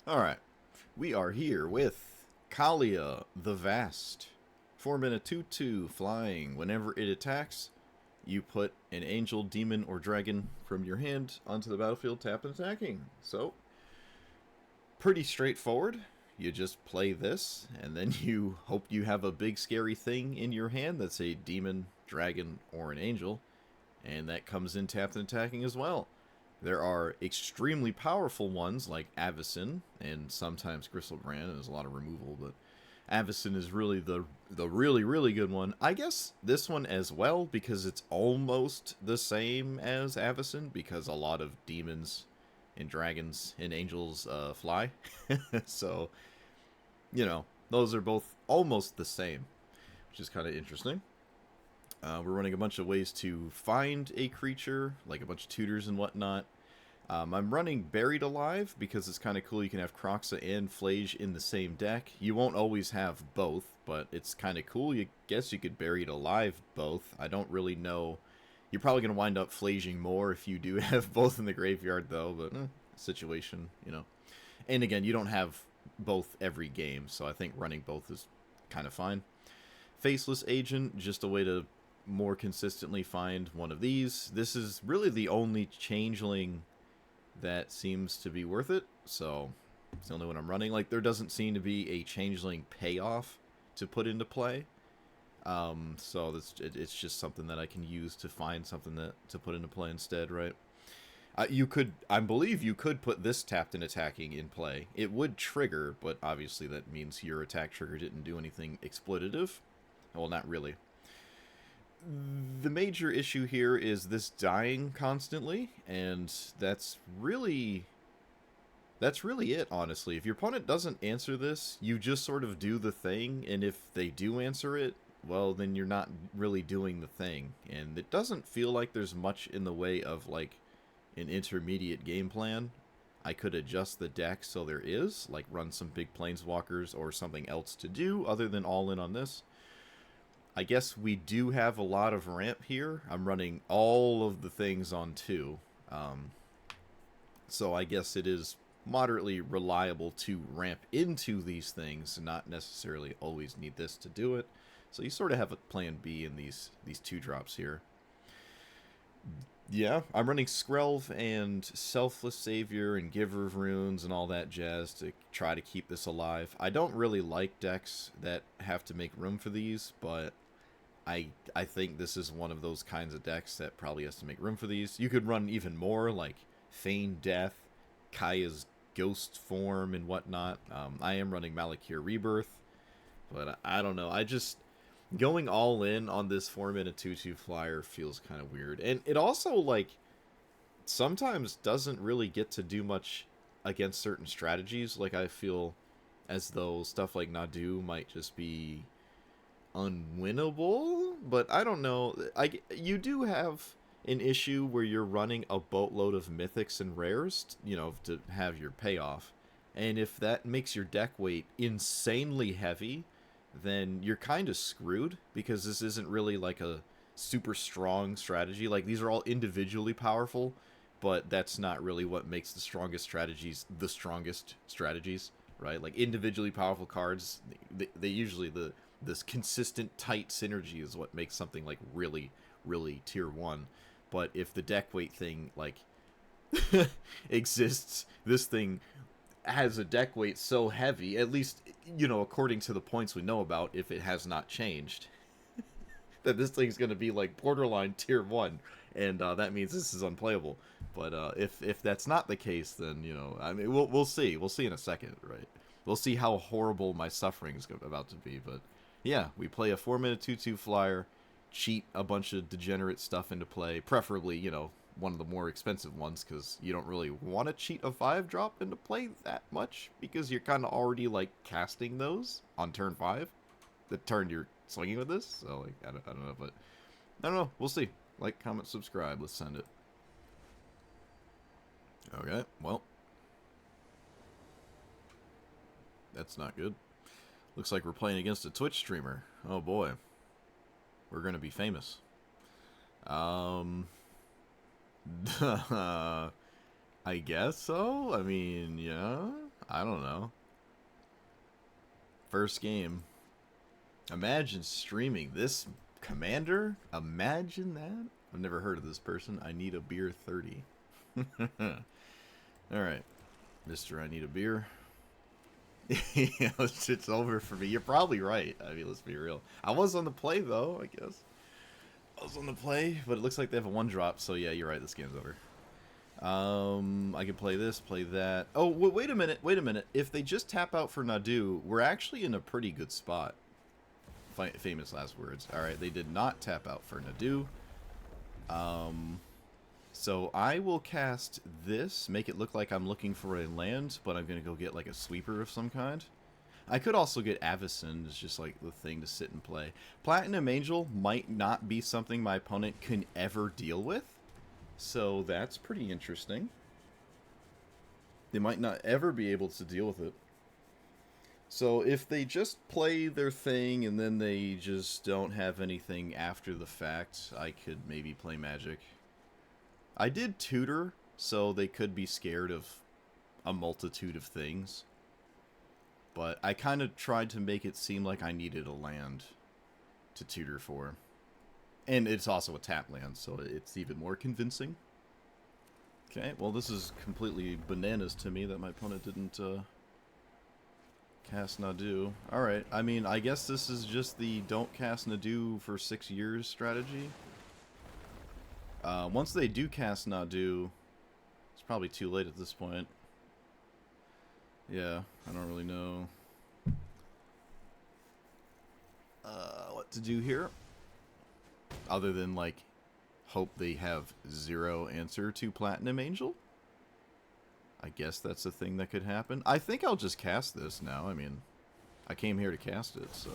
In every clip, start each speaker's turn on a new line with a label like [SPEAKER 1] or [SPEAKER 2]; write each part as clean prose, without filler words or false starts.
[SPEAKER 1] Alright, we are here with Kaalia the Vast. 4-minute 2-2 flying. Whenever it attacks, you put an angel, demon, or dragon from your hand onto the battlefield, tap and attacking. So, pretty straightforward. You just play this, and then you hope you have a big scary thing in your hand that's a demon, dragon, or an angel, and that comes in tapped and attacking as well. There are extremely powerful ones like Avacyn and sometimes Gristlebrand, and there's a lot of removal, but Avacyn is really the really good one. I guess this one as well, because it's almost the same as Avacyn, because a lot of demons and dragons and angels fly. So, those are both almost the same, which is kind of interesting. We're running a bunch of ways to find a creature, like a bunch of tutors and whatnot. I'm running Buried Alive because it's kind of cool. You can have Croxa and Flage in the same deck. You won't always have both, but it's kind of cool. You guess you could Buried Alive both. I don't really know. You're probably going to wind up flaging more if you do have both in the graveyard, though, but situation. And again, you don't have both every game, so I think running both is kind of fine. Faceless Agent, just a way to more consistently find one of these. This is really the only changeling that seems to be worth it, so it's the only one I'm running. Like, there doesn't seem to be a changeling payoff to put into play, so it's just something that I can use to find something to put into play instead, right? I believe you could put this tapped and attacking in play. It would trigger, but obviously that means your attack trigger didn't do anything exploitative. Well, not really. The major issue here is this dying constantly, and that's really it, honestly. If your opponent doesn't answer this, you just sort of do the thing, and if they do answer it, well, then you're not really doing the thing. And it doesn't feel like there's much in the way of, like, an intermediate game plan. I could adjust the deck so there is, like run some big planeswalkers or something else to do other than all in on this. I guess we do have a lot of ramp here. I'm running all of the things on 2. So I guess it is moderately reliable to ramp into these things and not necessarily always need this to do it. So you sort of have a plan B in these 2-drops here. Yeah, I'm running Skrelv and Selfless Savior and Giver of Runes and all that jazz to try to keep this alive. I don't really like decks that have to make room for these, but I think this is one of those kinds of decks that probably has to make room for these. You could run even more, like Feign Death, Kaya's Ghost Form, and whatnot. I am running Malakir Rebirth, but I don't know. I just going all in on this 4-minute 2/2 flyer feels kind of weird. And it also, like, sometimes doesn't really get to do much against certain strategies. Like, I feel as though stuff like Nadu might just be unwinnable, but I don't know. You do have an issue where you're running a boatload of mythics and rares, to have your payoff. And if that makes your deck weight insanely heavy, then you're kind of screwed, because this isn't really like a super strong strategy. Like, these are all individually powerful, but that's not really what makes the strongest strategies, right? Like, individually powerful cards, they usually, this consistent tight synergy is what makes something like really tier 1. But if the deck weight thing, like, exists, this thing has a deck weight so heavy, at least, according to the points we know about, if it has not changed, that this thing's going to be like borderline tier 1, and that means this is unplayable. But if that's not the case, then, I mean, we'll see. We'll see in a second, right? We'll see how horrible my suffering is about to be. But yeah, we play a 4-minute 2/2 flyer, cheat a bunch of degenerate stuff into play, preferably, one of the more expensive ones, because you don't really want to cheat a 5-drop into play that much, because you're kind of already, like, casting those on turn 5, the turn you're swinging with this. So, like, I don't know, but I don't know. We'll see. Like, comment, subscribe. Let's send it. Okay, well, that's not good. Looks like we're playing against a Twitch streamer. Oh boy, we're gonna be famous. I guess so. I mean, yeah. I don't know. First game. Imagine streaming this commander. Imagine that. I've never heard of this person. I need a beer 30. Alright. Mr. I need a beer. Yeah, it's over for me. You're probably right. I mean, let's be real. I was on the play, though, I guess. I was on the play, but it looks like they have a 1-drop, so yeah, you're right. This game's over. I can play this, play that. Oh, wait a minute. Wait a minute. If they just tap out for Nadu, we're actually in a pretty good spot. Famous last words. Alright, they did not tap out for Nadu. So I will cast this, make it look like I'm looking for a land, but I'm going to go get like a sweeper of some kind. I could also get Avacyn, it's just like the thing to sit and play. Platinum Angel might not be something my opponent can ever deal with, so that's pretty interesting. They might not ever be able to deal with it. So if they just play their thing and then they just don't have anything after the fact, I could maybe play Magic. I did tutor, so they could be scared of a multitude of things. But I kind of tried to make it seem like I needed a land to tutor for. And it's also a tap land, so it's even more convincing. Okay, well this is completely bananas to me that my opponent didn't cast Nadu. Alright, I mean, I guess this is just the don't cast Nadu for 6 years strategy. Once they do cast Nadu, it's probably too late at this point. Yeah, I don't really know what to do here. Other than, like, hope they have 0 answer to Platinum Angel. I guess that's a thing that could happen. I think I'll just cast this now. I mean, I came here to cast it, so...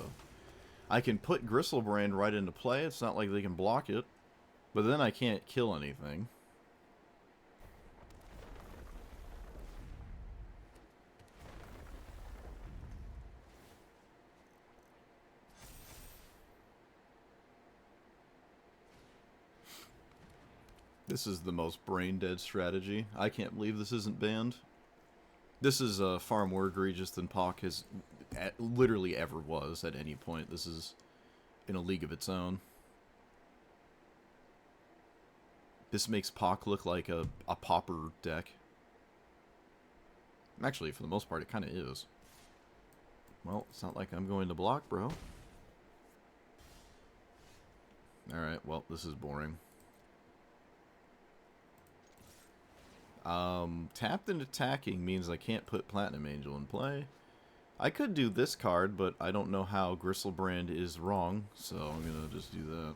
[SPEAKER 1] I can put Gristlebrand right into play. It's not like they can block it. But then I can't kill anything. This is the most brain-dead strategy. I can't believe this isn't banned. This is far more egregious than Pock has literally ever was at any point. This is in a league of its own. This makes Pock look like a pauper deck. Actually, for the most part, it kind of is. Well, it's not like I'm going to block, bro. Alright, well, this is boring. Tapped and attacking means I can't put Platinum Angel in play. I could do this card, but I don't know how Gristlebrand is wrong, so I'm gonna just do that.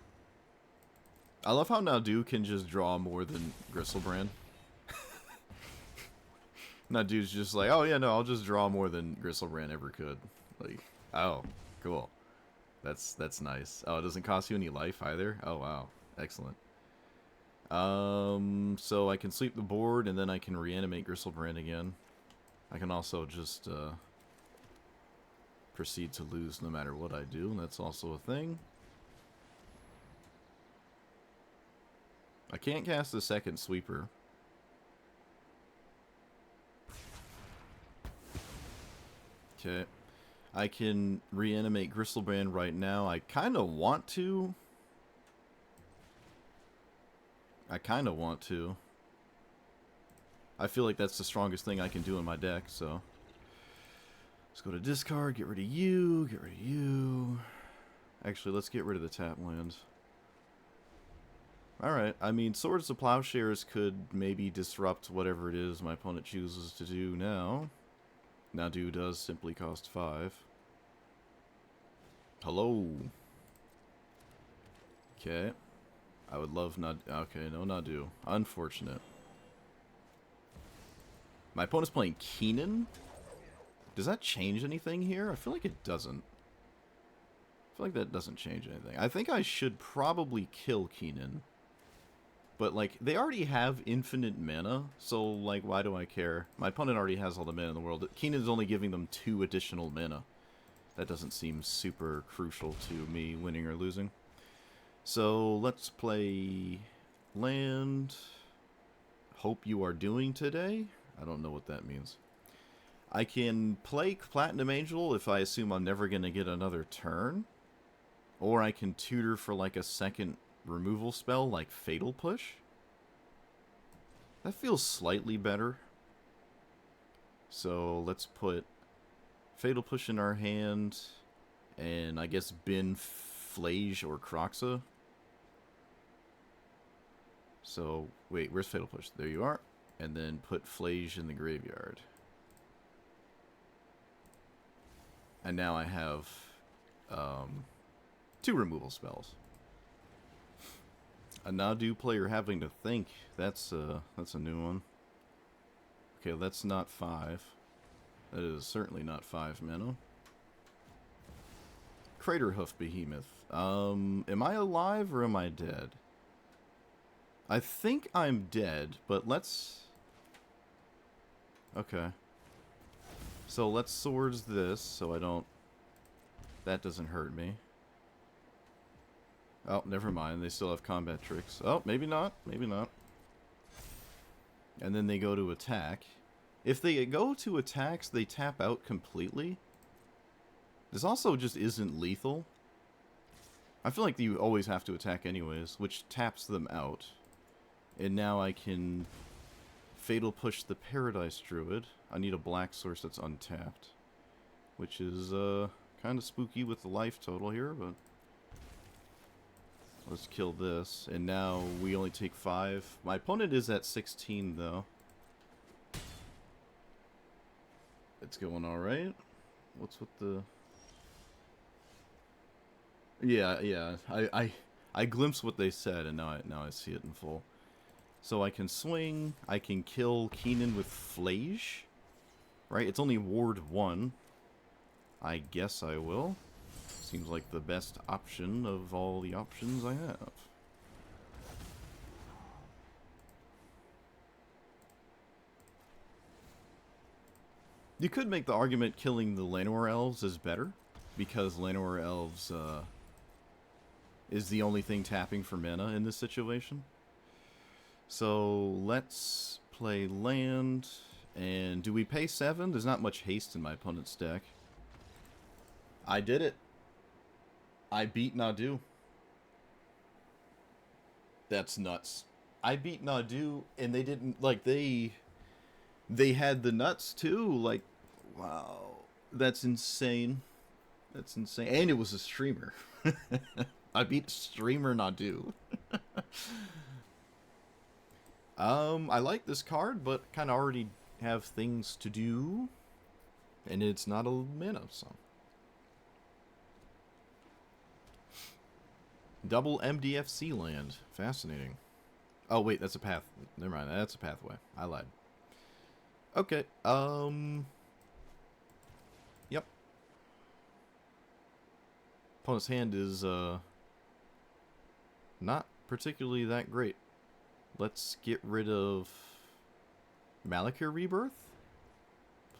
[SPEAKER 1] I love how Nadu can just draw more than Gristlebrand. Nadu's just like, oh yeah, no, I'll just draw more than Gristlebrand ever could. Like, oh, cool. That's nice. Oh, it doesn't cost you any life either? Oh, wow. Excellent. So I can sweep the board, and then I can reanimate Gristlebrand again. I can also just, proceed to lose no matter what I do, and that's also a thing. I can't cast the second sweeper. Okay. I can reanimate Gristlebrand right now. I kind of want to. I feel like that's the strongest thing I can do in my deck, so. Let's go to discard, get rid of you, get rid of you. Actually, let's get rid of the tap lands. Alright, I mean, Swords to Plowshares could maybe disrupt whatever it is my opponent chooses to do now. Nadu does simply cost 5. Hello. Okay. I would love Nadu. Okay, no Nadu. Unfortunate. My opponent's playing Keenan? Does that change anything here? I feel like it doesn't. I feel like that doesn't change anything. I think I should probably kill Keenan. But, like, they already have infinite mana, so, like, why do I care? My opponent already has all the mana in the world. Keenan's only giving them 2 additional mana. That doesn't seem super crucial to me winning or losing. So, let's play land. Hope you are doing today. I don't know what that means. I can play Platinum Angel if I assume I'm never going to get another turn. Or I can tutor for like a second removal spell like Fatal Push. That feels slightly better. So let's put Fatal Push in our hand. And I guess bin Flage or Croxa. So, wait, where's Fatal Push? There you are. And then put Flage in the graveyard. And now I have 2 removal spells. A Nadu player having to think. That's a new one. Okay, that's not 5. That is certainly not 5 mana. Craterhoof Behemoth. Am I alive or am I dead? I think I'm dead, but let's... Okay. So let's swords this, so I don't... That doesn't hurt me. Oh, never mind. They still have combat tricks. Oh, maybe not. Maybe not. And then they go to attack. If they go to attacks, they tap out completely. This also just isn't lethal. I feel like you always have to attack anyways, which taps them out. And now I can Fatal Push the Paradise Druid. I need a black source that's untapped. Which is kind of spooky with the life total here, but... Let's kill this. And now we only take 5. My opponent is at 16, though. It's going alright. What's with the... Yeah. I glimpsed what they said, and now I see it in full. So I can swing. I can kill Keenan with Flage. Right? It's only Ward 1. I guess I will. Seems like the best option of all the options I have. You could make the argument killing the Llanowar Elves is better, because Llanowar Elves is the only thing tapping for mana in this situation. So let's play land, and do we pay 7? There's not much haste in my opponent's deck. I did it. I beat Nadu. That's nuts. I beat Nadu, and they didn't, like, they had the nuts, too. Like, wow. That's insane. That's insane. And it was a streamer. I beat streamer Nadu. I like this card, but kind of already have things to do. And it's not a mana, so... Double MDFC land. Fascinating. Oh, wait, that's a path. Never mind, that's a pathway. I lied. Okay, Yep. Opponent's hand is, not particularly that great. Let's get rid of Malakir Rebirth.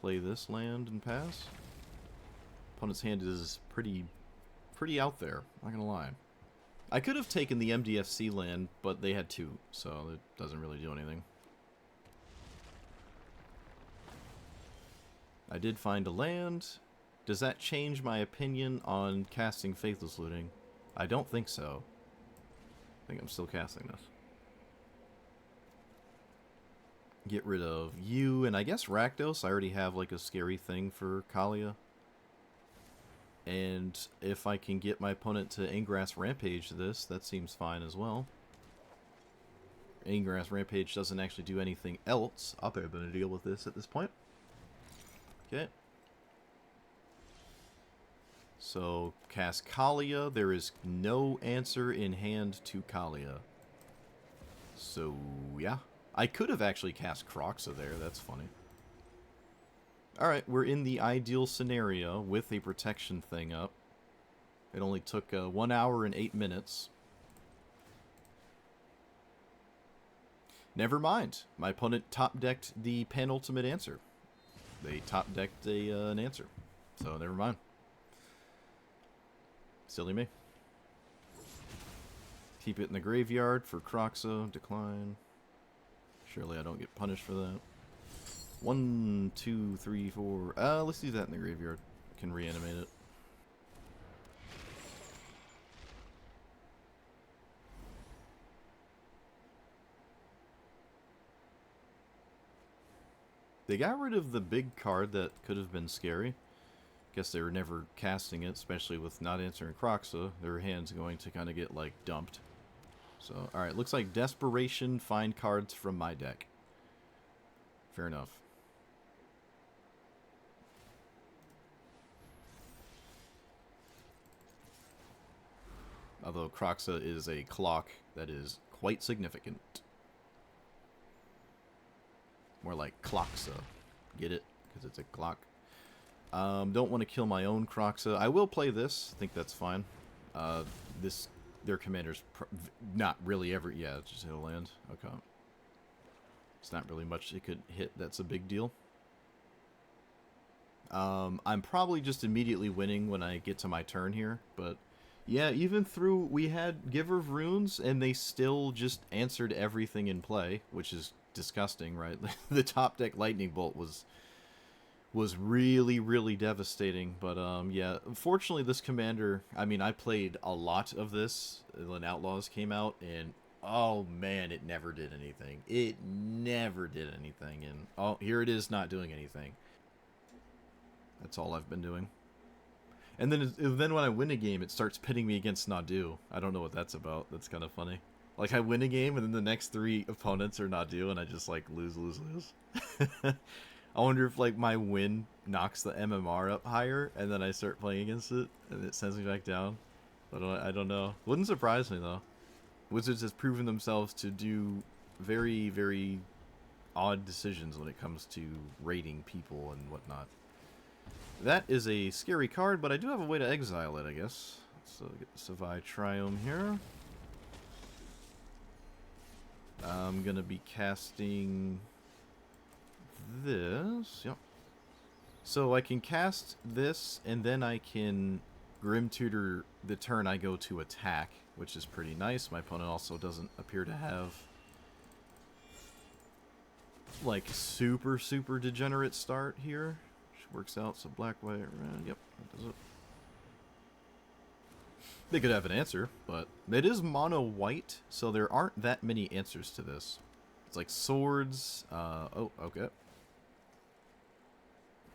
[SPEAKER 1] Play this land and pass. Opponent's hand is pretty out there, not gonna lie. I could have taken the MDFC land, but they had 2, so it doesn't really do anything. I did find a land. Does that change my opinion on casting Faithless Looting? I don't think so. I think I'm still casting this. Get rid of you, and I guess Rakdos. I already have like a scary thing for Kaalia. And if I can get my opponent to Ingrass Rampage this, that seems fine as well. Ingrass Rampage doesn't actually do anything else other than to deal with this at this point. Okay. So, cast Kaalia. There is no answer in hand to Kaalia. So, yeah. I could have actually cast Croxa there. That's funny. Alright, we're in the ideal scenario with a protection thing up. It only took 1 hour and 8 minutes. Never mind. My opponent top-decked the penultimate answer. They top-decked an answer. So, never mind. Silly me. Keep it in the graveyard for Croxa. Decline. Surely I don't get punished for that. 1, 2, 3, 4. Let's do that in the graveyard. Can reanimate it. They got rid of the big card that could have been scary. Guess they were never casting it, especially with not answering Croxa. Their hand's going to kind of get, like, dumped. So, alright, looks like Desperation, find cards from my deck. Fair enough. Although Croxa is a clock that is quite significant. More like Cloxa. Get it? Because it's a clock. Don't want to kill my own Croxa. I will play this. I think that's fine. Their commander's not really ever... Yeah, just hit a land. Okay. It's not really much it could hit that's a big deal. I'm probably just immediately winning when I get to my turn here, but... Yeah, even through... We had Giver of Runes, and they still just answered everything in play, which is disgusting, right? The top deck Lightning Bolt was really, really devastating. But, yeah, unfortunately this commander... I mean, I played a lot of this when Outlaws came out, and... Oh, man, it never did anything. It never did anything, and... Oh, here it is not doing anything. That's all I've been doing. And then when I win a game, it starts pitting me against Nadu. I don't know what that's about. That's kind of funny. Like, I win a game, and then the next 3 opponents are Nadu, and I just, like, lose. I wonder if, like, my win knocks the MMR up higher, and then I start playing against it, and it sends me back down. But I don't know. Wouldn't surprise me, though. Wizards has proven themselves to do very, very odd decisions when it comes to rating people and whatnot. That is a scary card, but I do have a way to exile it, I guess. So get the Savai Triome here. I'm going to be casting this. Yep. So I can cast this, and then I can Grim Tutor the turn I go to attack, which is pretty nice. My opponent also doesn't appear to have, like, super degenerate start here. Works out, so black, white, red, yep, that does it. They could have an answer, but it is mono white, so there aren't that many answers to this. It's like swords, oh, okay.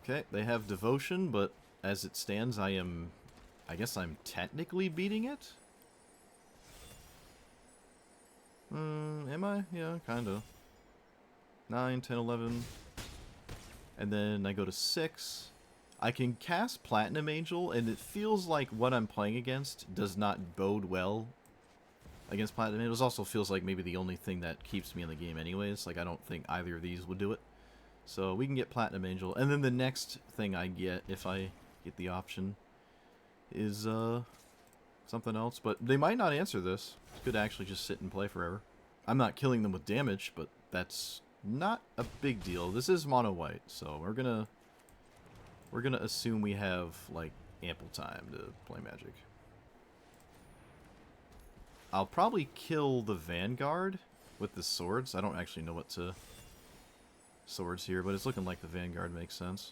[SPEAKER 1] Okay, they have devotion, but as it stands, I guess I'm technically beating it? Am I? Yeah, kinda. 9, 10, 11... And then I go to 6. I can cast Platinum Angel, and it feels like what I'm playing against does not bode well against Platinum Angel. It also feels like maybe the only thing that keeps me in the game anyways. Like, I don't think either of these would do it. So we can get Platinum Angel. And then the next thing I get, if I get the option, is something else. But they might not answer this. It could actually just sit and play forever. I'm not killing them with damage, but that's... not a big deal. This is mono white, so we're gonna assume we have, like, ample time to play Magic. I'll probably kill the Vanguard with the swords. I don't actually know what to swords here, but it's looking like the Vanguard makes sense.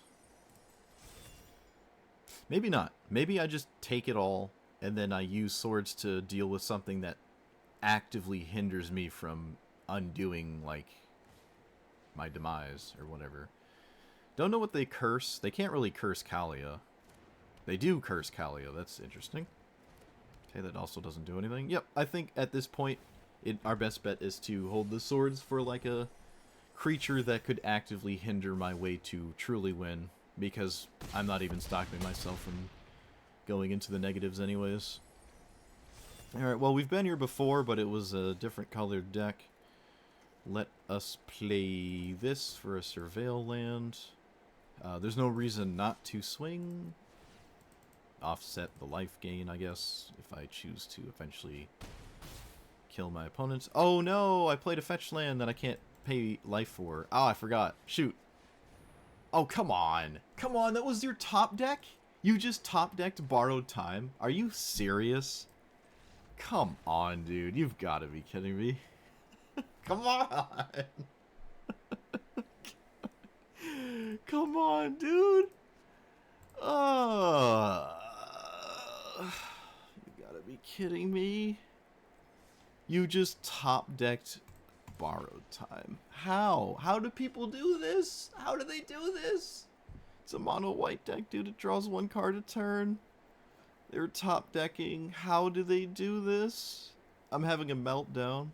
[SPEAKER 1] Maybe not. Maybe I just take it all and then I use swords to deal with something that actively hinders me from undoing, like, my demise or whatever. Don't know what they curse. They can't really curse Kaalia. They do curse Kaalia. That's interesting. Okay, that also doesn't do anything. Yep, I think at this point, our best bet is to hold the swords for, like, a creature that could actively hinder my way to truly win, because I'm not even stopping myself from going into the negatives anyways. Alright, well, we've been here before, but it was a different colored deck. Let us play this for a Surveil land. There's no reason not to swing. Offset the life gain, I guess, if I choose to eventually kill my opponents. Oh no, I played a fetch land that I can't pay life for. Oh, I forgot. Shoot. Oh, come on. Come on, that was your top deck? You just top decked Borrowed Time? Are you serious? Come on, dude. You've got to be kidding me. Come on! Come on, dude. You gotta be kidding me. You just top-decked borrowed time. How? How do people do this? How do they do this? It's a mono white deck, dude. It draws 1 card a turn. They're top-decking. How do they do this? I'm having a meltdown.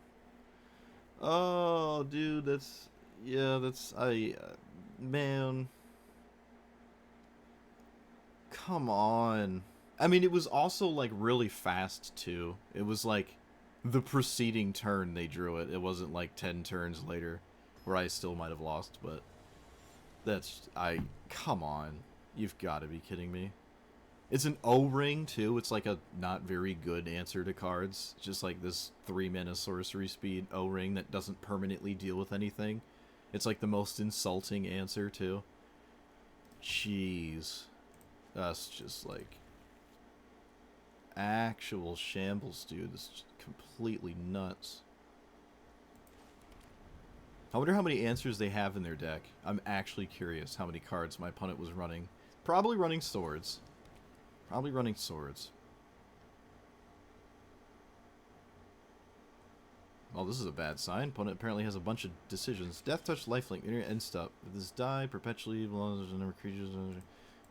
[SPEAKER 1] Oh, dude, that's... Yeah, that's... man... Come on. I mean, it was also, like, really fast, too. It was, like, the preceding turn they drew it. It wasn't, like, 10 turns later, where I still might have lost, but... That's... Come on. You've got to be kidding me. It's an O-ring, too. It's, like, a not very good answer to cards. Just, like, this 3-mana sorcery speed O-ring that doesn't permanently deal with anything. It's, like, the most insulting answer, too. Jeez. That's just like actual shambles, dude. This is completely nuts. I wonder how many answers they have in their deck. I'm actually curious how many cards my opponent was running. Probably running swords. Probably running swords. Well, this is a bad sign. Opponent apparently has a bunch of decisions. Death Touch, Lifelink, end stop. If this die, perpetually belongs to number of creatures.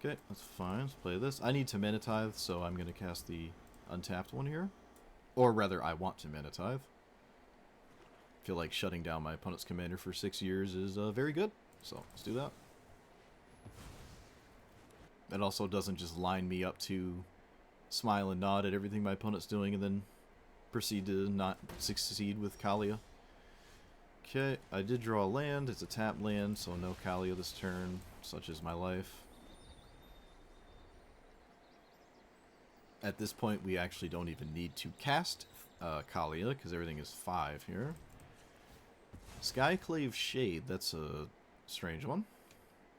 [SPEAKER 1] Okay, that's fine. Let's play this. I need to Mana Tithe, so I'm going to cast the untapped one here. Or rather, I want to Mana Tithe. I feel like shutting down my opponent's commander for 6 years is very good. So, let's do that. That also doesn't just line me up to smile and nod at everything my opponent's doing and then proceed to not succeed with Kaalia. Okay, I did draw a land. It's a tap land, so no Kaalia this turn. Such is my life. At this point, we actually don't even need to cast Kaalia, because everything is 5 here. Skyclave Shade, that's a strange one.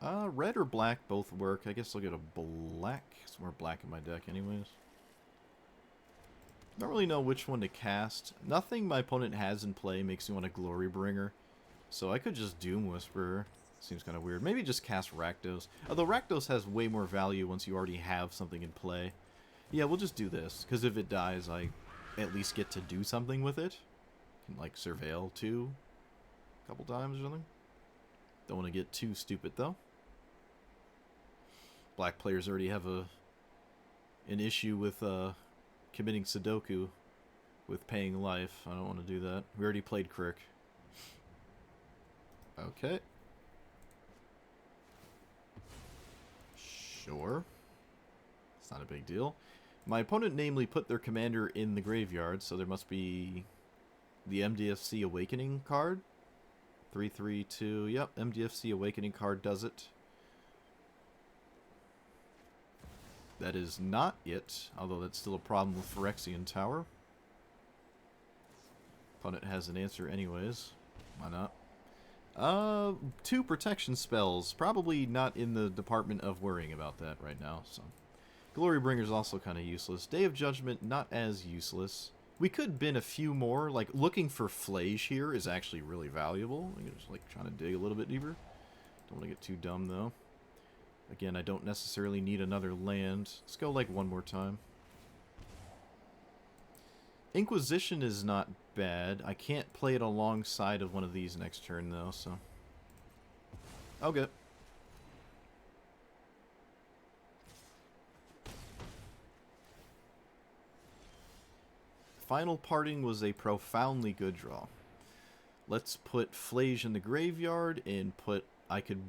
[SPEAKER 1] Red or black both work. I guess I'll get a black. It's more black in my deck anyways. Don't really know which one to cast. Nothing my opponent has in play makes me want a Glory Bringer. So I could just Doom Whisperer. Seems kind of weird. Maybe just cast Rakdos. Although Rakdos has way more value once you already have something in play. Yeah, we'll just do this, because if it dies, I at least get to do something with it. Can, like, Surveil, too, a couple times or something. Don't want to get too stupid, though. Black players already have an issue with committing Sudoku with paying life. I don't want to do that. We already played Crick. Okay. Sure. It's not a big deal. My opponent namely put their commander in the graveyard, so there must be the MDFC Awakening card. 3/3/2. Yep, MDFC Awakening card does it. That is not it, although that's still a problem with Phyrexian Tower. Opponent has an answer anyways. Why not? 2 protection spells. Probably not in the department of worrying about that right now, so... Glory Bringer's also kind of useless. Day of Judgment, not as useless. We could bin a few more. Like, looking for Flage here is actually really valuable. I'm just, like, trying to dig a little bit deeper. Don't want to get too dumb, though. Again, I don't necessarily need another land. Let's go, like, one more time. Inquisition is not bad. I can't play it alongside of one of these next turn, though, so... Okay. Final Parting was a profoundly good draw. Let's put Flage in the graveyard and put... I could...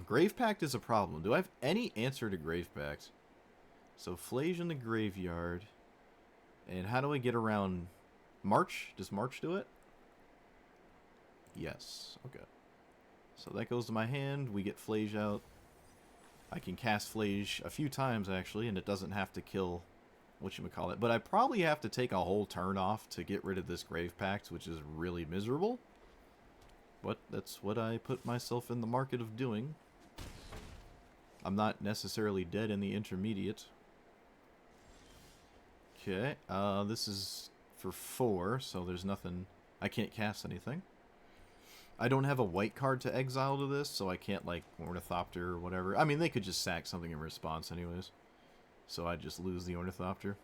[SPEAKER 1] Grave Pact is a problem. Do I have any answer to Grave Pact? So Flage in the graveyard. And how do I get around... March? Does March do it? Yes. Okay. So that goes to my hand. We get Flage out. I can cast Flage a few times, actually, and it doesn't have to kill... whatchamacallit. But I probably have to take a whole turn off to get rid of this Grave Pact, which is really miserable. But that's what I put myself in the market of doing. I'm not necessarily dead in the intermediate. Okay, this is for 4, so there's nothing... I can't cast anything. I don't have a white card to exile to this, so I can't, like, Ornithopter or whatever. I mean, they could just sack something in response anyways. So I just lose the Ornithopter.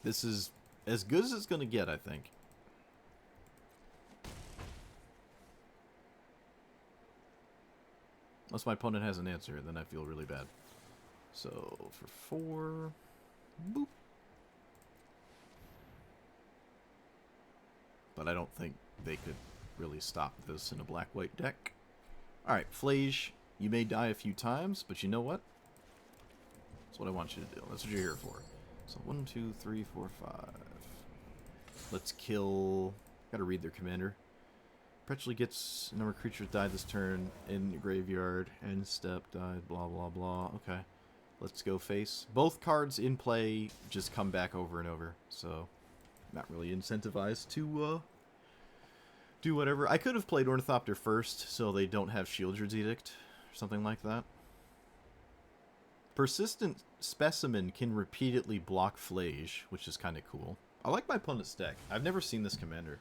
[SPEAKER 1] This is as good as it's going to get, I think. Unless my opponent has an answer, then I feel really bad. So, for 4... Boop. But I don't think they could really stop this in a black-white deck. Alright, Flage, you may die a few times, but you know what? That's what I want you to do. That's what you're here for. So 1, 2, 3, 4, 5. Let's kill... Gotta read their commander. Perpetually gets a number of creatures died this turn in your graveyard. End step died, blah, blah, blah. Okay. Let's go face. Both cards in play just come back over and over. So, not really incentivized to do whatever. I could have played Ornithopter first so they don't have Shieldred's Edict or something like that. Persistent Specimen can repeatedly block Flage, which is kind of cool. I like my opponent's deck. I've never seen this commander.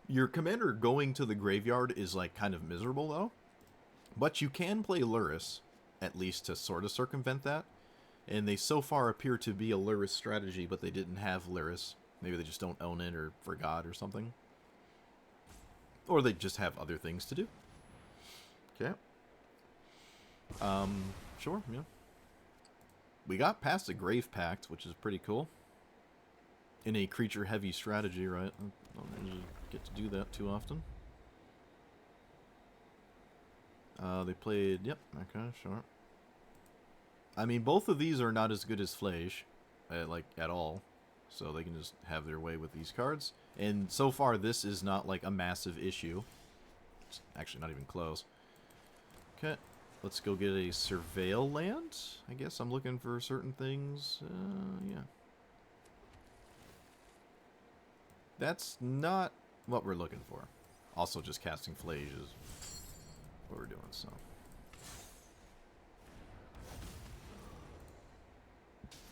[SPEAKER 1] Your commander going to the graveyard is, like, kind of miserable, though. But you can play Lurrus, at least to sort of circumvent that. And they so far appear to be a Lurrus strategy, but they didn't have Lurrus. Maybe they just don't own it or forgot or something. Or they just have other things to do. Okay. Sure, yeah. We got past a Grave Pact, which is pretty cool. In a creature-heavy strategy, right? I don't usually get to do that too often. They played... Yep, okay, sure. I mean, both of these are not as good as Flage, like, at all. So they can just have their way with these cards. And so far, this is not, like, a massive issue. It's actually not even close. Okay, let's go get a Surveil land. I guess I'm looking for certain things. Yeah. That's not what we're looking for. Also, just casting Flage is what we're doing, so.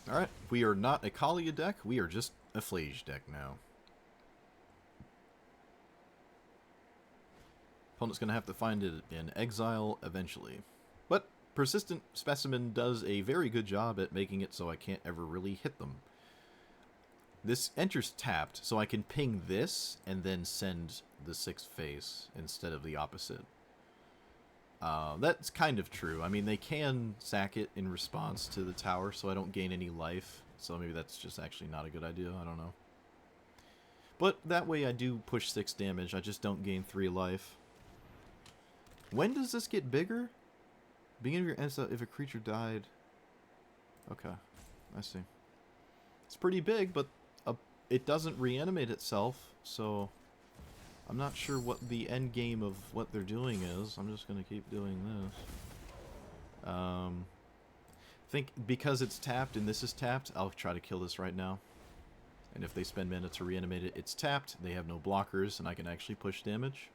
[SPEAKER 1] Alright, we are not a Kaalia deck, we are just a Flage deck now. Opponent's going to have to find it in exile eventually. But Persistent Specimen does a very good job at making it so I can't ever really hit them. This enters tapped, so I can ping this and then send the 6th face instead of the opposite. That's kind of true. I mean, they can sack it in response to the tower, so I don't gain any life. So maybe that's just actually not a good idea. I don't know. But that way I do push 6 damage. I just don't gain 3 life. When does this get bigger? Beginning of your end step, if a creature died. Okay, I see. It's pretty big, but it doesn't reanimate itself, so I'm not sure what the end game of what they're doing is. I'm just going to keep doing this. I think because it's tapped and this is tapped, I'll try to kill this right now. And if they spend mana to reanimate it, it's tapped. They have no blockers, and I can actually push damage.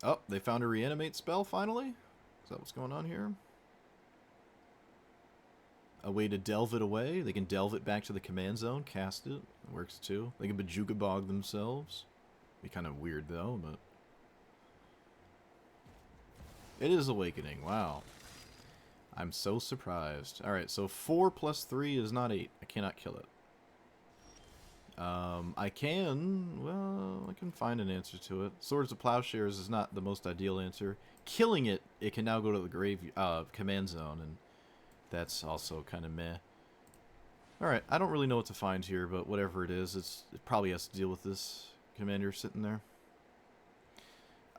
[SPEAKER 1] Oh, they found a reanimate spell finally? Is that what's going on here? A way to delve it away. They can delve it back to the command zone, cast it. It works too. They can Bajuka Bog themselves. Be kind of weird though, but it is Awakening. Wow. I'm so surprised. Alright, so 4 plus 3 is not 8. I cannot kill it. I can find an answer to it. Swords of Plowshares is not the most ideal answer. Killing it, it can now go to the command zone, and that's also kind of meh. Alright, I don't really know what to find here, but whatever it is, it probably has to deal with this commander sitting there.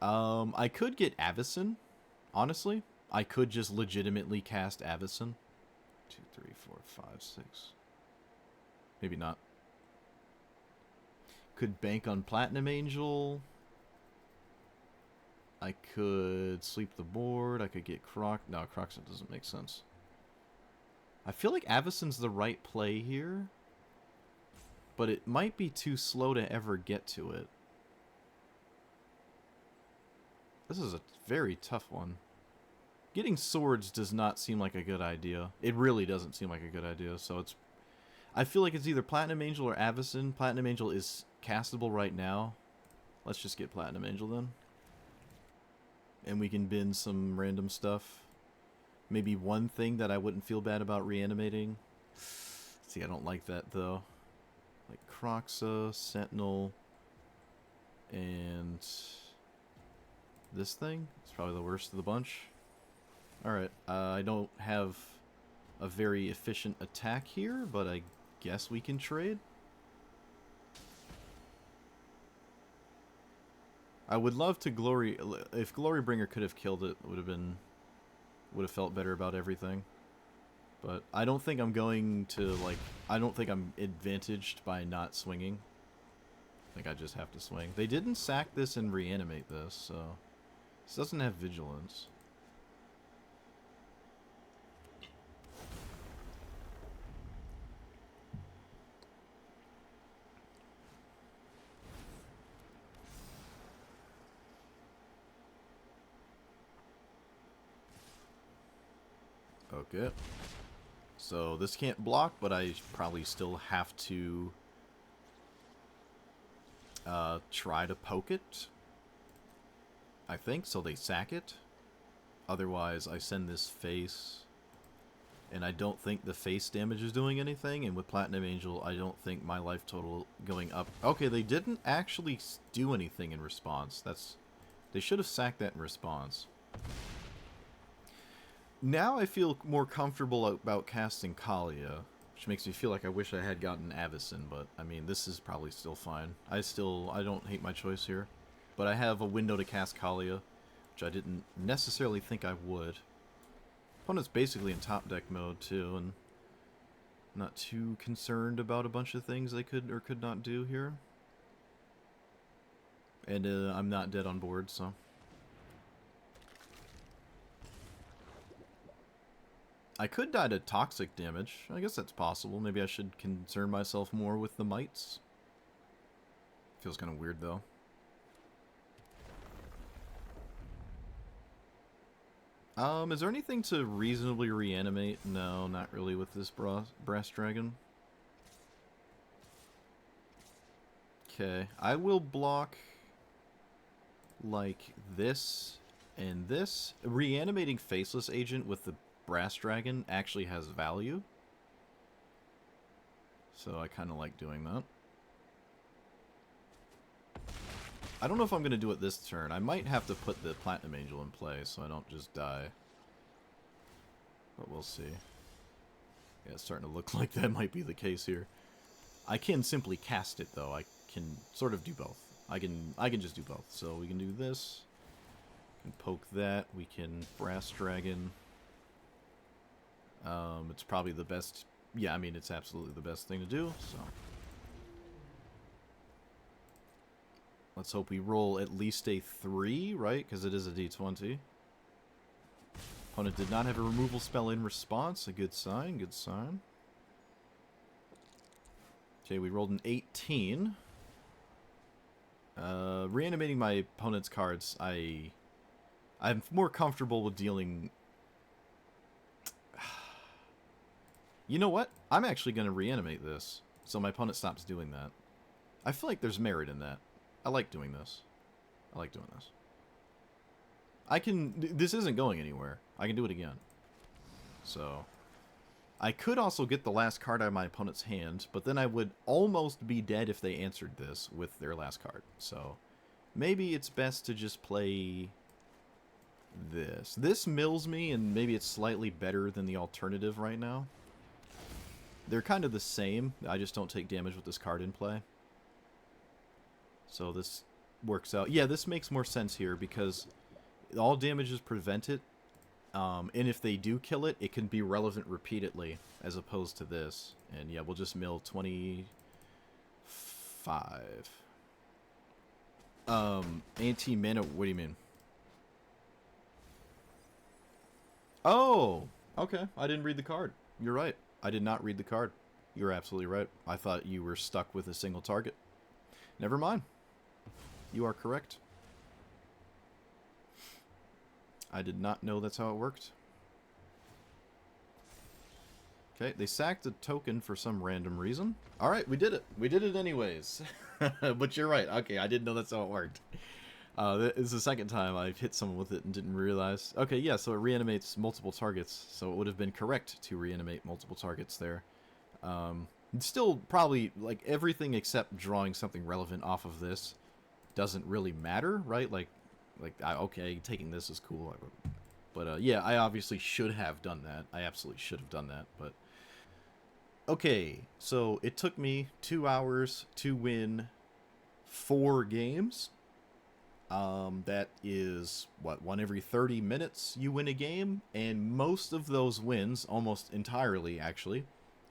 [SPEAKER 1] I could get Avacyn, honestly. I could just legitimately cast Avacyn. 2, 3, 4, 5, 6. Maybe not. Could bank on Platinum Angel. I could sleep the board. I could get Croc. No, Croxon doesn't make sense. I feel like Avacyn's the right play here, but it might be too slow to ever get to it. This is a very tough one. Getting swords does not seem like a good idea. It really doesn't seem like a good idea, so it's... I feel like it's either Platinum Angel or Avacyn. Platinum Angel is castable right now. Let's just get Platinum Angel then. And we can bin some random stuff. Maybe one thing that I wouldn't feel bad about reanimating. See, I don't like that though. Like Croxa, Sentinel, and this thing. It's probably the worst of the bunch. Alright, I don't have a very efficient attack here, but I guess we can trade. I would love to Glory... If Glorybringer could have killed it, would have felt better about everything. But I don't think I'm going to, like... I don't think I'm advantaged by not swinging. I think I just have to swing. They didn't sack this and reanimate this, so... This doesn't have Vigilance. Okay. So this can't block, but I probably still have to try to poke it. I think, so they sack it. Otherwise, I send this face. And I don't think the face damage is doing anything. And with Platinum Angel, I don't think my life total going up. Okay, they didn't actually do anything in response. They should have sacked that in response. Now I feel more comfortable about casting Kaalia, which makes me feel like I wish I had gotten Avacyn, but I mean, this is probably still fine. I don't hate my choice here. But I have a window to cast Kaalia, which I didn't necessarily think I would. Opponent's basically in top deck mode too, and not too concerned about a bunch of things they could or could not do here. And I'm not dead on board, so... I could die to toxic damage. I guess that's possible. Maybe I should concern myself more with the mites. Feels kind of weird, though. Is there anything to reasonably reanimate? No, not really with this brass dragon. Okay, I will block like this and this. Reanimating Faceless Agent with the Brass Dragon actually has value. So I kind of like doing that. I don't know if I'm going to do it this turn. I might have to put the Platinum Angel in play so I don't just die. But we'll see. Yeah, it's starting to look like that might be the case here. I can simply cast it, though. I can sort of do both. I can just do both. So we can do this. We can poke that. We can Brass Dragon. It's probably the best... Yeah, I mean, it's absolutely the best thing to do, so... Let's hope we roll at least a 3, right? Because it is a d20. Opponent did not have a removal spell in response. A good sign, good sign. Okay, we rolled an 18. Reanimating my opponent's cards, I'm more comfortable with dealing... You know what? I'm actually going to reanimate this, so my opponent stops doing that. I feel like there's merit in that. I like doing this. I like doing this. This isn't going anywhere. I can do it again. So, I could also get the last card out of my opponent's hand, but then I would almost be dead if they answered this with their last card. So, maybe it's best to just play this. This mills me, and maybe it's slightly better than the alternative right now. They're kind of the same. I just don't take damage with this card in play. So this works out. Yeah, this makes more sense here because all damage is prevented. And if they do kill it, it can be relevant repeatedly as opposed to this. And yeah, we'll just mill 25. Anti-mana, what do you mean? Oh, okay. I didn't read the card. You're right. I did not read the card. You're absolutely right. I thought you were stuck with a single target. Never mind. You are correct. I did not know that's how it worked. Okay, they sacked a token for some random reason. Alright, we did it. We did it anyways. But you're right. Okay, I didn't know that's how it worked. This is the second time I've hit someone with it and didn't realize. Okay, yeah, so it reanimates multiple targets, so it would have been correct to reanimate multiple targets there. Still, probably, like, everything except drawing something relevant off of this doesn't really matter, right? Okay, taking this is cool. But, yeah, I obviously should have done that. I absolutely should have done that, but... Okay, so it took me 2 hours to win 4 games. That is, what, 1 every 30 minutes you win a game, and most of those wins, almost entirely, actually,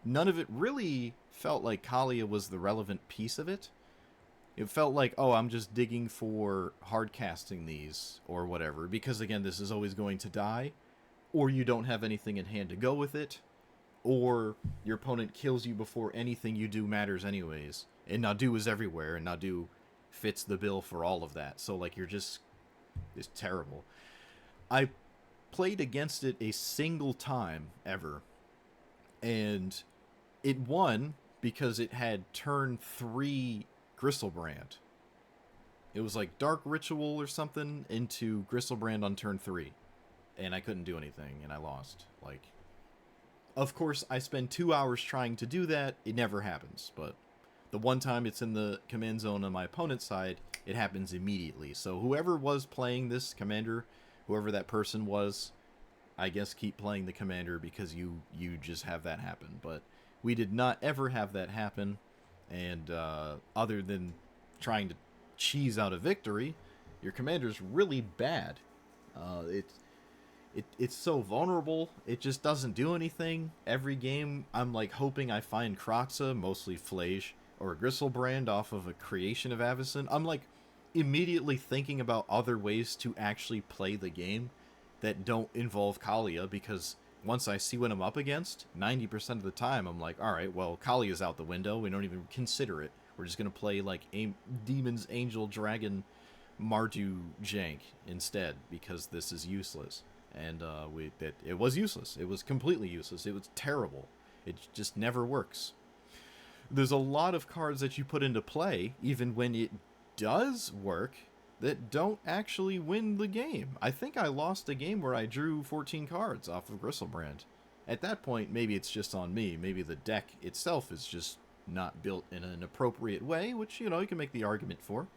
[SPEAKER 1] none of it really felt like Kaalia was the relevant piece of it. It felt like, oh, I'm just digging for hard casting these, or whatever, because, again, this is always going to die, or you don't have anything in hand to go with it, or your opponent kills you before anything you do matters anyways. And Nadu is everywhere, and Nadu fits the bill for all of that. So, like, it's terrible. I played against it a single time ever, and it won because it had turn 3 Gristlebrand. It was like Dark Ritual or something into Gristlebrand on turn 3, and I couldn't do anything, and I lost. Like, of course, I spend 2 hours trying to do that. It never happens, but the one time it's in the command zone on my opponent's side, it happens immediately. So whoever was playing this commander, whoever that person was, I guess keep playing the commander because you just have that happen. But we did not ever have that happen, and other than trying to cheese out a victory, your commander's really bad. It's so vulnerable. It just doesn't do anything. Every game, I'm like hoping I find Kratza, mostly Flage, or a Gristlebrand off of a creation of Avacyn. I'm like immediately thinking about other ways to actually play the game that don't involve Kaalia, because once I see what I'm up against, 90% of the time I'm like, alright, well, Kaalia's out the window. We don't even consider it. We're just going to play like Demons, Angel, Dragon, Mardu jank instead, because this is useless. And it was useless. It was completely useless. It was terrible. It just never works. There's a lot of cards that you put into play, even when it does work, that don't actually win the game. I think I lost a game where I drew 14 cards off of Gristlebrand. At that point, maybe it's just on me. Maybe the deck itself is just not built in an appropriate way, which, you can make the argument for.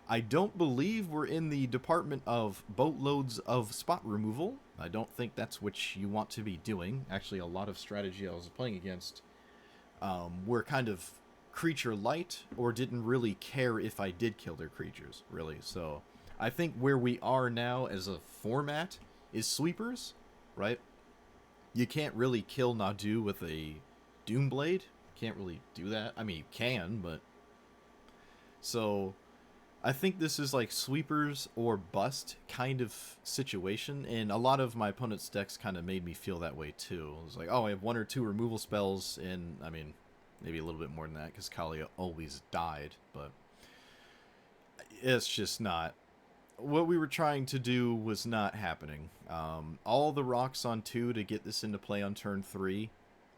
[SPEAKER 1] I don't believe we're in the department of boatloads of spot removal. I don't think that's what you want to be doing. Actually, a lot of strategy I was playing against were kind of creature light, or didn't really care if I did kill their creatures, really. So I think where we are now as a format is sweepers, right? You can't really kill Nadu with a Doomblade. Can't really do that. I mean, you can, but... So... I think this is like sweepers or bust kind of situation, and a lot of my opponent's decks kind of made me feel that way too. It was like, oh, I have 1 or 2 removal spells, and I mean, maybe a little bit more than that because Kaalia always died, but it's just not. What we were trying to do was not happening. All the rocks on 2 to get this into play on turn 3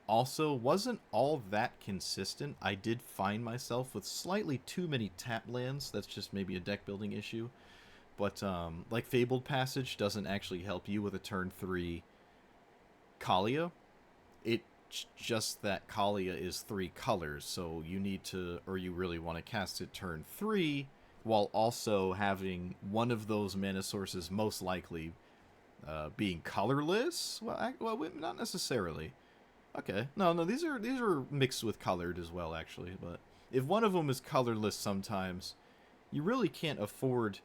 [SPEAKER 1] also wasn't all that consistent. I did find myself with slightly too many tap lands. That's just maybe a deck building issue. But like Fabled Passage doesn't actually help you with a turn 3 Kaalia. It's just that Kaalia is 3 colors, so you need to, or you really want to cast it turn 3 while also having one of those mana sources most likely being colorless. Well, not necessarily. Okay, no, these are mixed with colored as well, actually. But if one of them is colorless sometimes, you really can't afford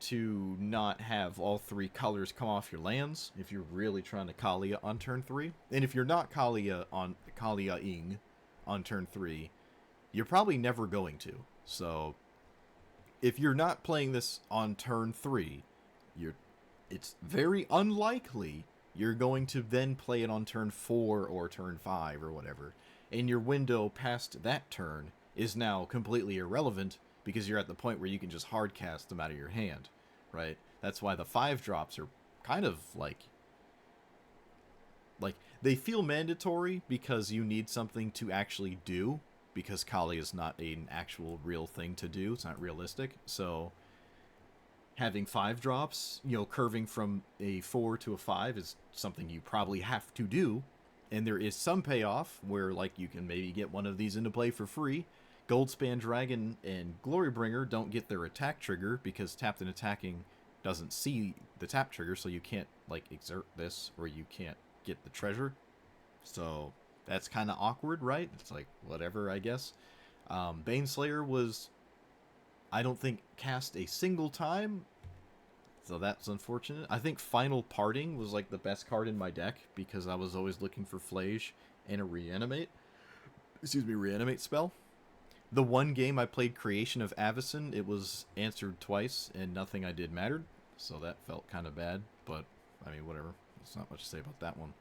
[SPEAKER 1] to not have all 3 colors come off your lands if you're really trying to Kaalia on turn 3. And if you're not Kaalia-ing on turn 3, you're probably never going to. So if you're not playing this on turn 3, it's very unlikely you're going to then play it on turn 4 or turn 5 or whatever. And your window past that turn is now completely irrelevant because you're at the point where you can just hard cast them out of your hand, right? That's why the 5 drops are kind of like They feel mandatory because you need something to actually do, because Kaalia is not an actual real thing to do. It's not realistic. So having 5 drops, curving from a 4 to a 5 is something you probably have to do. And there is some payoff where, like, you can maybe get one of these into play for free. Goldspan Dragon and Glorybringer don't get their attack trigger because tapped and attacking doesn't see the tap trigger, so you can't, like, exert this, or you can't get the treasure. So that's kind of awkward, right? It's like, whatever, I guess. Baneslayer was, I don't think, cast a single time, so that's unfortunate. I think Final Parting was, like, the best card in my deck because I was always looking for Flage and a reanimate spell. The one game I played Creation of Avacyn, it was answered twice, and nothing I did mattered, so that felt kind of bad, but, I mean, whatever. There's not much to say about that one.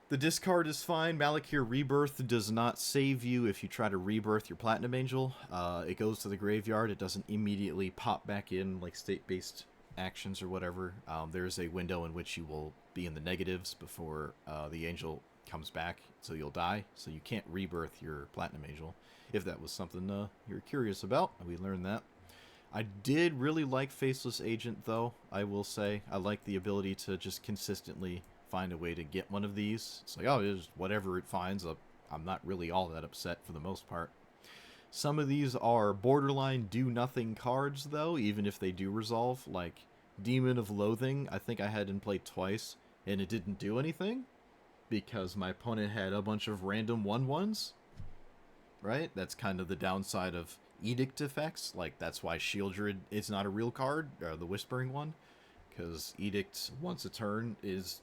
[SPEAKER 1] The discard is fine. Malakir Rebirth does not save you if you try to rebirth your Platinum Angel. It goes to the graveyard. It doesn't immediately pop back in, like state-based actions or whatever. There's a window in which you will be in the negatives before the Angel comes back, so you'll die. So you can't rebirth your Platinum Angel. If that was something you're curious about, we learned that. I did really like Faceless Agent, though, I will say. I like the ability to just consistently find a way to get one of these. It's like, oh, it's whatever it finds. I'm not really all that upset for the most part. Some of these are borderline do-nothing cards, though, even if they do resolve. Like, Demon of Loathing, I think I had in play twice, and it didn't do anything because my opponent had a bunch of random 1/1s. Right? That's kind of the downside of Edict effects. Like, that's why Shieldred is not a real card, or the Whispering one, because Edict, once a turn, is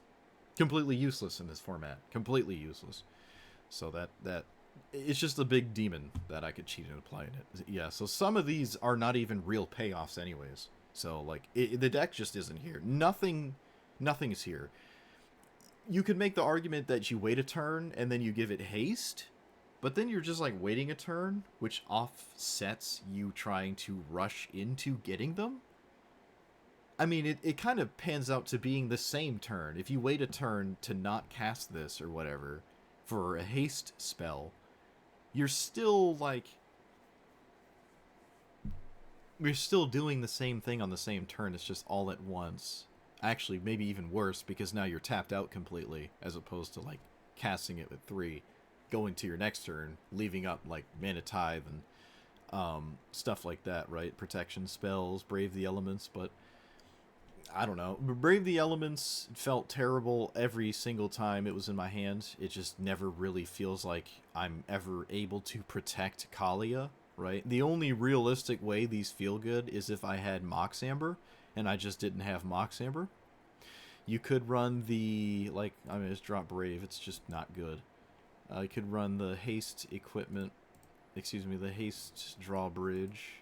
[SPEAKER 1] completely useless in this format. Completely useless. So that it's just a big demon that I could cheat into playing it. Yeah, so some of these are not even real payoffs anyways. So, like, the deck just isn't here. Nothing is here. You could make the argument that you wait a turn, and then you give it haste, but then you're just, like, waiting a turn, which offsets you trying to rush into getting them. I mean, it kind of pans out to being the same turn. If you wait a turn to not cast this or whatever for a haste spell, you're still, like... You're still doing the same thing on the same turn. It's just all at once. Actually, maybe even worse, because now you're tapped out completely, as opposed to, like, casting it with 3. Going to your next turn, leaving up, like, Mana Tithe and stuff like that, right? Protection spells, Brave the Elements, but I don't know. Brave the Elements felt terrible every single time it was in my hand. It just never really feels like I'm ever able to protect Kaalia, right? The only realistic way these feel good is if I had Mox Amber, and I just didn't have Mox Amber. You could run the, like, I mean, just drop Brave, it's just not good. I could run the haste equipment, the haste drawbridge.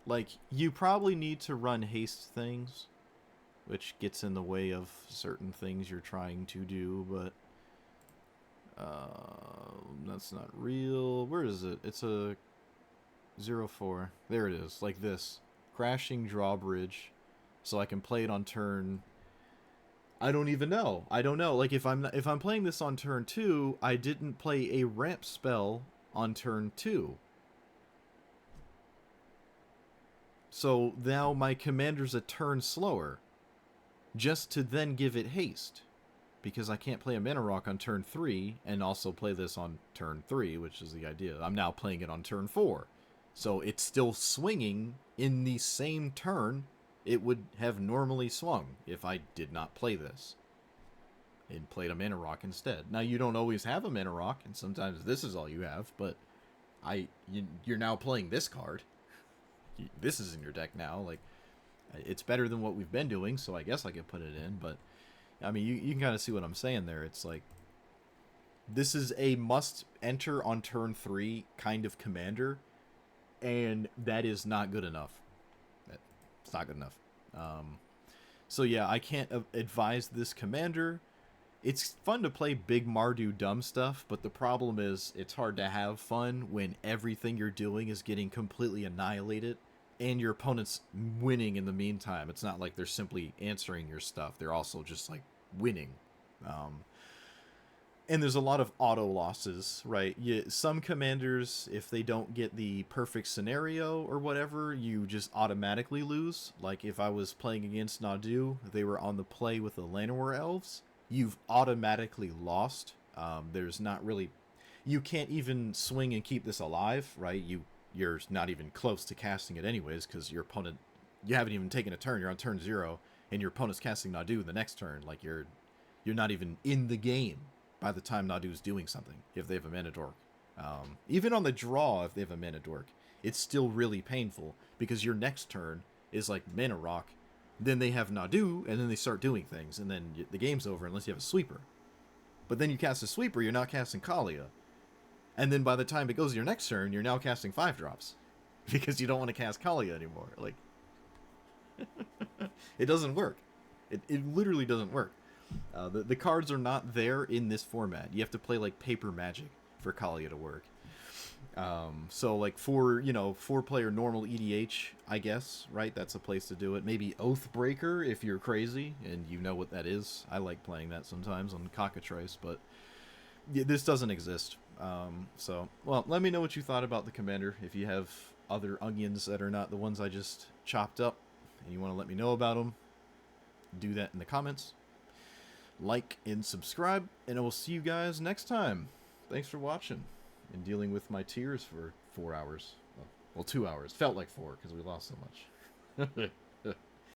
[SPEAKER 1] Like, you probably need to run haste things, which gets in the way of certain things you're trying to do, but that's not real. Where is it? It's a 0/4. There it is, like this. Crashing drawbridge, so I can play it on turn... I don't even know. I don't know. Like, if I'm playing this on turn 2, I didn't play a ramp spell on turn 2. So now my commander's a turn slower, just to then give it haste, because I can't play a Mana Rock on turn 3 and also play this on turn 3, which is the idea. I'm now playing it on turn 4. So it's still swinging in the same turn it would have normally swung if I did not play this and played a Mana Rock instead. Now, you don't always have a Mana Rock, and sometimes this is all you have, but you're now playing this card. This is in your deck now. Like, it's better than what we've been doing, so I guess I could put it in, but I mean, you can kind of see what I'm saying there. It's like, this is a must enter on turn 3 kind of commander, and that is not good enough. It's not good enough. So yeah, I can't advise this commander. It's fun to play big Mardu dumb stuff, but the problem is it's hard to have fun when everything you're doing is getting completely annihilated and your opponent's winning in the meantime. It's not like they're simply answering your stuff. They're also just like winning. And there's a lot of auto losses, right? Some commanders, if they don't get the perfect scenario or whatever, you just automatically lose. Like if I was playing against Nadu, they were on the play with the Llanowar elves. You've automatically lost. There's not really, you can't even swing and keep this alive, right? You're not even close to casting it anyways, because your opponent, you haven't even taken a turn. You're on turn 0, and your opponent's casting Nadu the next turn. Like you're not even in the game by the time Nadu's doing something, if they have a mana dork. Even on the draw, if they have a mana dork, it's still really painful, because your next turn is like mana rock, then they have Nadu, and then they start doing things, and then the game's over unless you have a sweeper. But then you cast a sweeper, you're not casting Kaalia. And then by the time it goes to your next turn, you're now casting 5-drops. Because you don't want to cast Kaalia anymore. Like, it doesn't work. It literally doesn't work. The cards are not there in this format. You have to play like paper Magic for Kaalia to work. So like for 4-player normal EDH, I guess, right? That's a place to do it. Maybe Oathbreaker if you're crazy and you know what that is. I like playing that sometimes on Cockatrice, but this doesn't exist. Well, let me know what you thought about the commander. If you have other onions that are not the ones I just chopped up and you want to let me know about them, do that in the comments. Like and subscribe, and I will see you guys next time. Thanks for watching and dealing with my tears for 4 hours. Well, 2 hours. Felt like 4 because we lost so much.